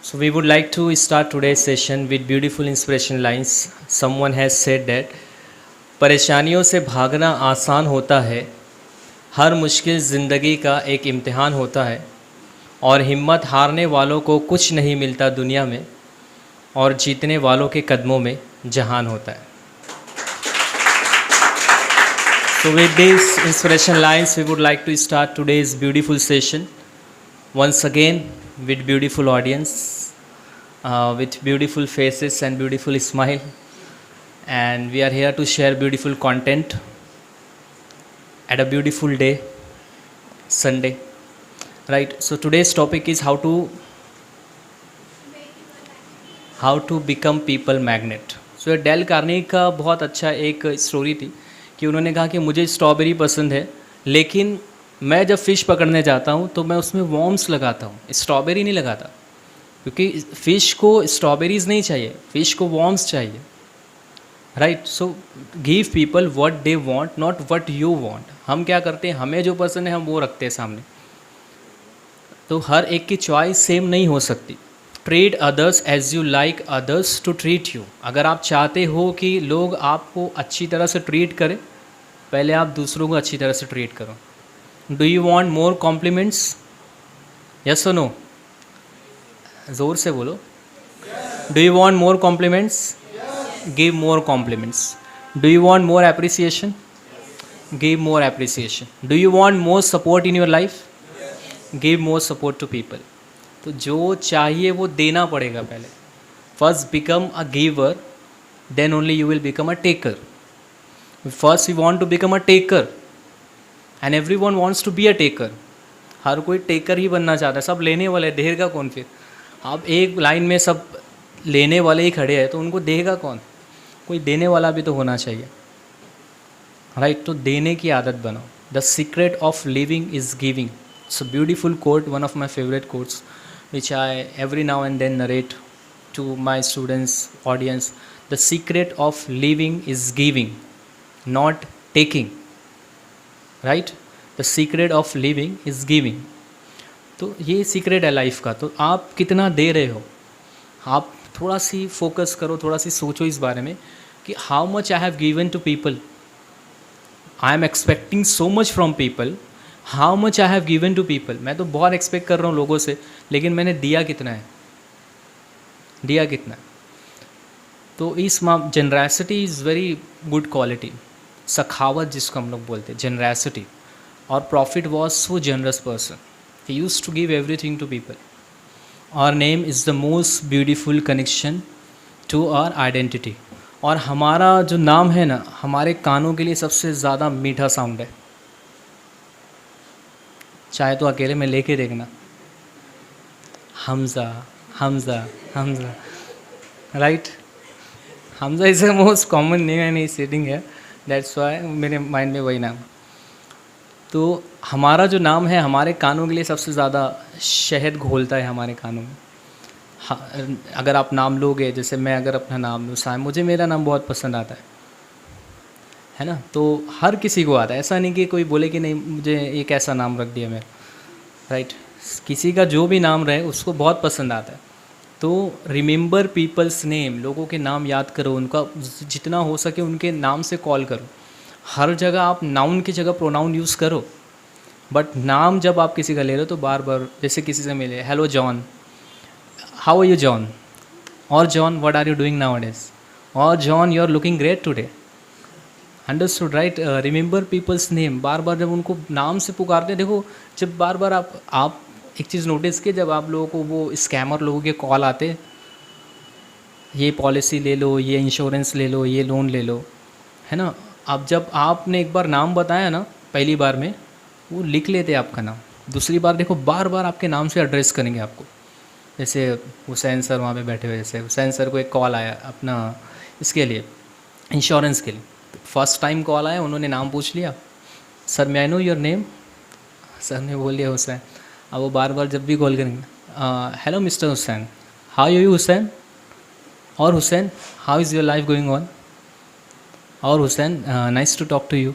So we would like to start today's session with beautiful inspiration lines. Someone has said that परेशानियों से भागना आसान होता है, हर मुश्किल ज़िंदगी का एक इम्तिहान होता है और हिम्मत हारने वालों को कुछ नहीं मिलता दुनिया में और जीतने वालों के कदमों में जहान होता है. So with these inspiration lines we would like to start today's beautiful session once again with beautiful audience, with beautiful faces and beautiful smile, and we are here to share beautiful content at a beautiful day, Sunday, right? So today's topic is how to become people magnet. So ये Dale Carnegie का बहुत अच्छा एक story थी कि उन्होंने कहा कि मुझे स्ट्रॉबेरी पसंद है, लेकिन मैं जब फ़िश पकड़ने जाता हूँ तो मैं उसमें वॉर्म्स लगाता हूँ, स्ट्रॉबेरी नहीं लगाता, क्योंकि फ़िश को स्ट्रॉबेरीज़ नहीं चाहिए, फ़िश को वॉर्म्स चाहिए, right? So give people what they want, not what you want. हम क्या करते हैं, हमें जो पसंद है हम वो रखते हैं सामने. तो हर एक की चॉइस सेम नहीं हो सकती. Treat others as you like others to treat you. अगर आप चाहते हो कि लोग आपको अच्छी तरह से ट्रीट करें, पहले आप दूसरों को अच्छी तरह से ट्रीट करो. Do you want more compliments? Yes और नो? ज़ोर से बोलो. Do you want more compliments? Give more compliments. Do you want more appreciation? Give more appreciation. Do you want more support in your life? Give more support to people. तो जो चाहिए वो देना पड़ेगा पहले. First become a giver, then only you will become a taker. First you want to become a taker and every one wants to be a taker. हर कोई taker ही बनना चाहता है, सब लेने वाले, देगा कौन फिर? आप एक लाइन में सब लेने वाले ही खड़े हैं तो उनको देगा कौन? कोई देने वाला भी तो होना चाहिए, राइट? तो देने की आदत बनाओ. The secret of living is giving. It's a beautiful quote, one of my favourite quotes which I every now and then narrate to my students, audience. The secret of living is giving, not taking, right? The secret of living is giving. तो ये secret है life का. तो आप कितना दे रहे हो, आप थोड़ा सी फोकस करो, थोड़ा सी सोचो इस बारे में कि how much I have given to people. I am expecting so much from people, how much I have given to people. मैं तो बहुत एक्सपेक्ट कर रहा हूँ लोगों से, लेकिन मैंने दिया कितना है, दिया कितना है. तो इस generosity is very good quality. सखावत जिसको हम लोग बोलते हैं, जनरैसिटी. और prophet was so generous person, he used to give everything to people. Our name is the most beautiful connection to our identity. और हमारा जो नाम है ना, हमारे कानों के लिए सबसे ज़्यादा मीठा साउंड है. चाहे तो अकेले में लेके देखना, Hamza Hamza Hamza, right? Hamza is the most common name and E sitting है, दैट्स वाई मेरे माइंड में वही नाम. तो हमारा जो नाम है हमारे कानों के लिए सबसे ज़्यादा शहद घोलता है हमारे कानों में. अगर आप नाम लोगे, जैसे मैं अगर अपना नाम लूँ साइम, मुझे मेरा नाम बहुत पसंद आता है ना? तो हर किसी को आता है, ऐसा नहीं कि कोई बोले कि नहीं मुझे एक ऐसा नाम रख दिया मैं, राइट? किसी का जो भी नाम रहे उसको बहुत पसंद आता है. तो रिमेंबर पीपल्स नेम, लोगों के नाम याद करो, उनका जितना हो सके उनके नाम से कॉल करो. हर जगह आप नाउन की जगह प्रोनाउन यूज़ करो, बट नाम जब आप किसी का ले रहे हो तो बार बार, जैसे किसी से मिले, hello John, how are you John? और John, what are you doing nowadays? और John, you are looking great today. Understood, right? Remember people's name. बार बार जब उनको नाम से पुकारते हैं, देखो जब बार बार आप एक चीज़ नोटिस किए, जब आप लोगों को वो स्कैमर लोगों के कॉल आते, ये पॉलिसी ले लो, ये इंश्योरेंस ले लो, ये लोन ले लो, है ना? अब जब आपने एक बार नाम बताया ना, पहली बार में वो लिख लेते आपका नाम, दूसरी बार देखो बार बार आपके नाम से एड्रेस करेंगे आपको. जैसे हुसैन सर वहाँ पे बैठे हुए, जैसे हुसैन सर को एक कॉल आया अपना इसके लिए, इंश्योरेंस के लिए. फर्स्ट टाइम कॉल आया, उन्होंने नाम पूछ लिया, सर मैं I know your name. Sir ने बोल दिया हुसैन. अब वो बार बार जब भी कॉल करेंगे, hello mister Hussain, how are you Hussain? और Hussain, how is your life going on? और Hussain, nice to talk to you.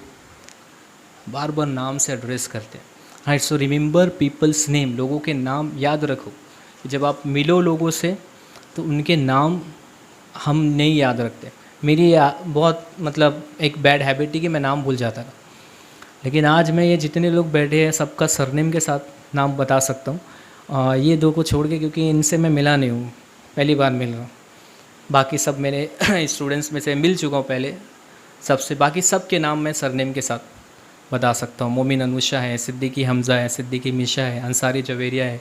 बार बार नाम से एड्रेस करते हैं, right? So remember people's name, लोगों के नाम याद रखो. कि जब आप मिलो लोगों से तो उनके नाम हम नहीं याद रखते। मेरी बहुत मतलब एक बैड हैबिट थी कि मैं नाम भूल जाता था, लेकिन आज मैं ये जितने लोग बैठे हैं सबका सरनेम के साथ नाम बता सकता हूँ। ये दो को छोड़ के, क्योंकि इनसे मैं मिला नहीं हूँ, पहली बार मिल रहा हूँ। बाकी सब मेरे स्टूडेंट्स में से मिल चुका हूँ पहले सबसे, बाकी सब के नाम मैं सरनेम के साथ बता सकता हूँ। मोमिन अनुषा है, सिद्दीकी हमज़ा है, सिद्दीकी मिशा है, अंसारी जवेरिया है,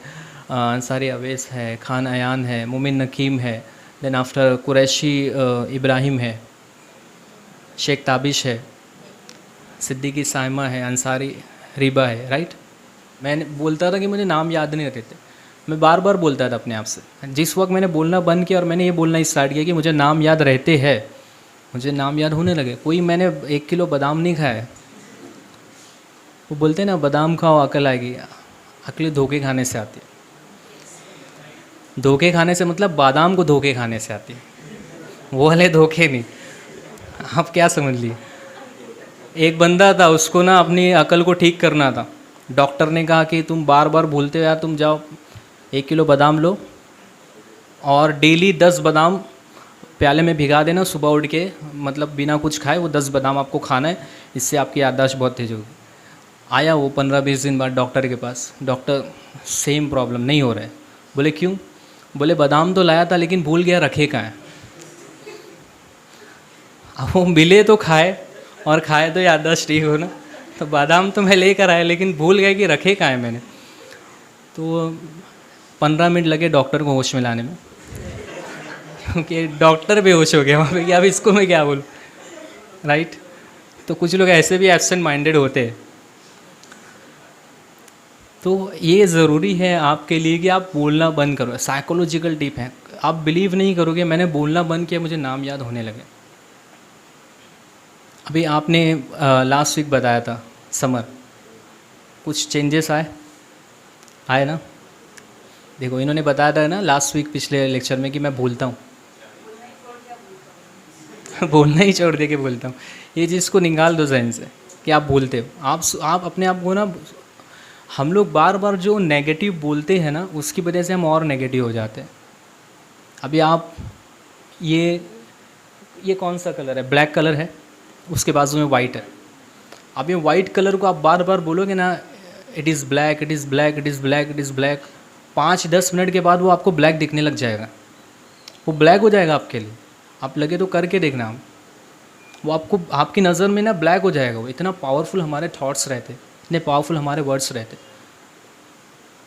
अंसारी अवैस है, खान अयान है, मोमिन नकीम है, देन आफ्टर कुरैशी इब्राहिम है, शेख ताबिश है, सिद्दीकी साइमा है, अंसारी रिबा है, राइट। मैंने बोलता था कि मुझे नाम याद नहीं रहते, मैं बार बार बोलता था अपने आप से। जिस वक्त मैंने बोलना बंद किया और मैंने ये बोलना स्टार्ट किया कि मुझे नाम याद रहते हैं, मुझे नाम याद होने लगे। कोई मैंने 1 किलो बादाम नहीं खाया है। वो बोलते हैं ना, बादाम खाओ अकल आएगी, अकल धोखे खाने से आती है। धोखे खाने से मतलब बादाम को धोखे खाने से आती है, वो वाले धोखे नहीं। आप क्या समझ लिए। एक बंदा था, उसको ना अपनी अकल को ठीक करना था। डॉक्टर ने कहा कि तुम बार बार भूलते हो यार, तुम जाओ 1 किलो बादाम लो और डेली 10 बादाम प्याले में भिगा देना, सुबह उठ के मतलब बिना कुछ खाए वो 10 बादाम आपको खाना है, इससे आपकी याददाश्त बहुत तेज होगी। आया वो 15-20 दिन बाद डॉक्टर के पास, डॉक्टर सेम प्रॉब्लम नहीं हो रहा है। बोले क्यों? बोले बादाम तो लाया था लेकिन भूल गया रखे कहाँ है। अब वो मिले तो खाए और खाए तो याददाश्त ठीक हो ना, तो बादाम तो मैं लेकर आया लेकिन भूल गया कि रखे कहाँ है मैंने। तो 15 मिनट लगे डॉक्टर को होश में लाने में, क्योंकि डॉक्टर बेहोश हो गया वहाँ पे कि अब इसको मैं क्या बोलूँ, राइट। तो कुछ लोग ऐसे भी एब्सेंट माइंडेड होते हैं। तो ये ज़रूरी है आपके लिए कि आप बोलना बंद करो। साइकोलॉजिकल टिप है, आप बिलीव नहीं करोगे, मैंने बोलना बंद किया, मुझे नाम याद होने लगे। अभी आपने लास्ट वीक बताया था समर, कुछ चेंजेस आए ना। देखो इन्होंने बताया था ना लास्ट वीक पिछले लेक्चर में कि मैं भूलता हूँ बोलना ही छोड़ दे के बोलता हूँ। ये चीज़ को निकाल दो जहन से कि आप भूलते हो। आप अपने आप को ना, हम लोग बार बार जो नेगेटिव बोलते हैं ना, उसकी वजह से हम और नेगेटिव हो जाते हैं। अभी आप ये कौन सा कलर है? ब्लैक कलर है, उसके बाजू में वाइट है। अब ये वाइट कलर को आप बार बार बोलोगे ना, it is black, it is black, it is black, it is black, 5-10 minute के बाद वो आपको ब्लैक दिखने लग जाएगा, वो ब्लैक हो जाएगा आपके लिए। आप लगे तो करके देखना आप, वो आपको आपकी नज़र में ना ब्लैक हो जाएगा। वो इतना पावरफुल हमारे थॉट्स रहते, इतने पावरफुल हमारे वर्ड्स रहते,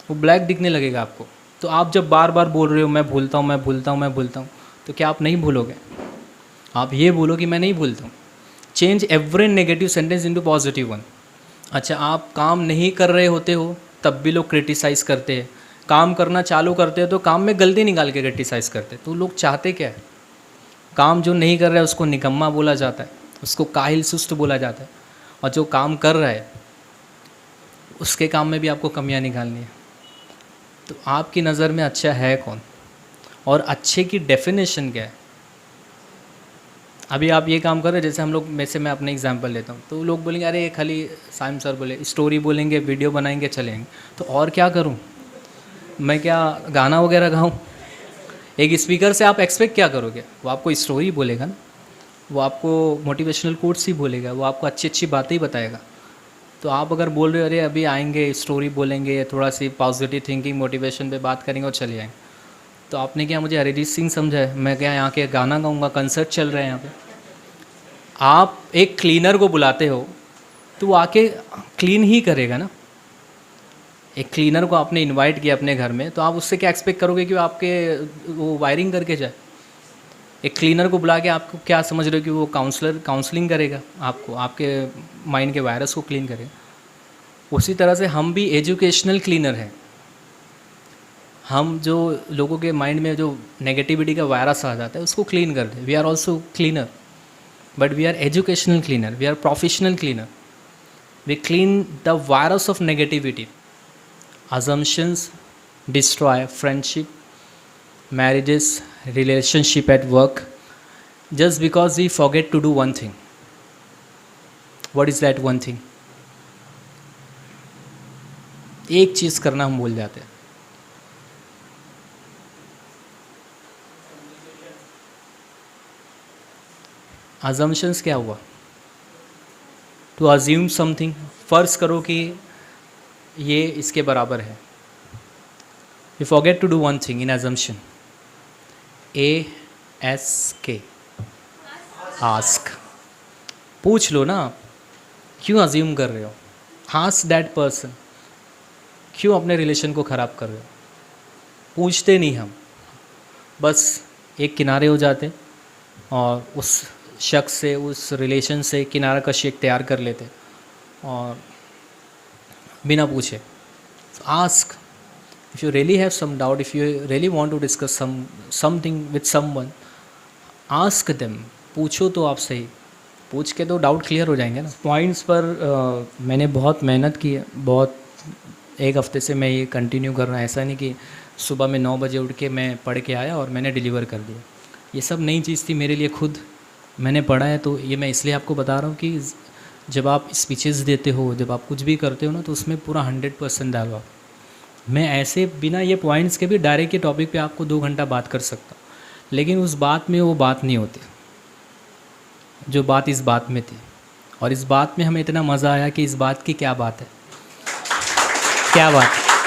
वो ब्लैक दिखने लगेगा आपको। तो आप जब बार बार बोल रहे हो मैं भूलता हूँ, मैं भूलता हूँ, मैं भूलता हूँ, तो क्या आप नहीं भूलोगे? आप ये बोलो कि मैं नहीं भूलता हूँ। Change every negative sentence into positive one. अच्छा, आप काम नहीं कर रहे होते हो तब भी लोग क्रिटिसाइज़ करते हैं, काम करना चालू करते हो तो काम में गलती निकाल के क्रिटिसाइज़ करते हैं। तो लोग चाहते क्या है? काम जो नहीं कर रहा है उसको निकम्मा बोला जाता है, उसको काहिल सुस्त बोला जाता है, और जो काम कर रहा है उसके काम में भी आपको कमियां निकालनी है। तो आपकी नज़र में अच्छा है कौन, और अच्छे की डेफिनेशन क्या है? अभी आप ये काम कर रहे हैं, जैसे हम लोग में से मैं अपने एग्जांपल लेता हूँ, तो लोग बोलेंगे अरे खाली साइम सर बोले स्टोरी बोलेंगे, वीडियो बनाएंगे, चलेंगे, तो और क्या करूँ मैं? क्या गाना वगैरह गाऊँ? एक स्पीकर से आप एक्सपेक्ट क्या करोगे? वो आपको स्टोरी बोलेगा ना, वो आपको मोटिवेशनल कोट्स ही बोलेगा, वो आपको अच्छी अच्छी बातें ही बताएगा। तो आप अगर बोल रहे हो अरे अभी आएंगे स्टोरी बोलेंगे, थोड़ा सी पॉजिटिव थिंकिंग मोटिवेशन पे बात करेंगे और चले आएंगे, तो आपने क्या मुझे अरिजीत सिंह समझा है? मैं क्या यहाँ के गाना गाऊँगा? कंसर्ट चल रहे हैं यहाँ पे। आप एक क्लीनर को बुलाते हो तो वो आके क्लीन ही करेगा ना। एक क्लीनर को आपने इनवाइट किया अपने घर में, तो आप उससे क्या एक्सपेक्ट करोगे कि वो आपके वो वायरिंग करके जाए? एक क्लीनर को बुला के आपको क्या समझ रहे हो कि वो काउंसलिंग करेगा आपको, आपके माइंड के वायरस को क्लीन करेगा? उसी तरह से हम भी एजुकेशनल क्लीनर हैं। हम जो लोगों के माइंड में जो नेगेटिविटी का वायरस आ जाता है उसको क्लीन करते हैं। We are also cleaner, but we are educational cleaner, we are professional cleaner. We clean the virus of negativity. assumptions destroy friendship, marriages, relationship at work, just because we forget to do one thing. What is that one thing? एक चीज़ करना हम भूल जाते हैं। Assumptions क्या हुआ? To assume something, फ़र्ज़ करो कि ये इसके बराबर है। You forget to do one thing in assumption, ASK, ask. पूछ लो ना, क्यों अज्यूम कर रहे हो? आस्क दैट पर्सन, क्यों अपने रिलेशन को ख़राब कर रहे हो? पूछते नहीं हम, बस एक किनारे हो जाते और उस शख्स से, उस रिलेशन से किनारा कशी इख्तियार कर लेते और बिना पूछे। Ask, if you really have some doubt, if you really want to discuss something with someone, ask them. पूछो तो आप सही, पूछ के तो डाउट क्लियर हो जाएंगे ना। पॉइंट्स पर मैंने बहुत मेहनत की है, बहुत, एक हफ़्ते से मैं ये कंटिन्यू कर रहा हूँ। ऐसा नहीं कि सुबह में 9 बजे उठ के मैं पढ़ के आया और मैंने डिलीवर कर दिया। ये सब नई चीज़ थी मेरे लिए, खुद मैंने पढ़ा है। तो ये मैं इसलिए आपको बता रहा हूँ कि जब आप स्पीचेस देते हो, जब आप कुछ भी करते हो ना, तो उसमें पूरा 100% डालो आप। मैं ऐसे बिना ये पॉइंट्स के भी डायरेक्ट के टॉपिक पे आपको 2 घंटा बात कर सकता हूँ, लेकिन उस बात में वो बात नहीं होती जो बात इस बात में थी। और इस बात में हमें इतना मज़ा आया कि इस बात की क्या बात है, क्या बात है।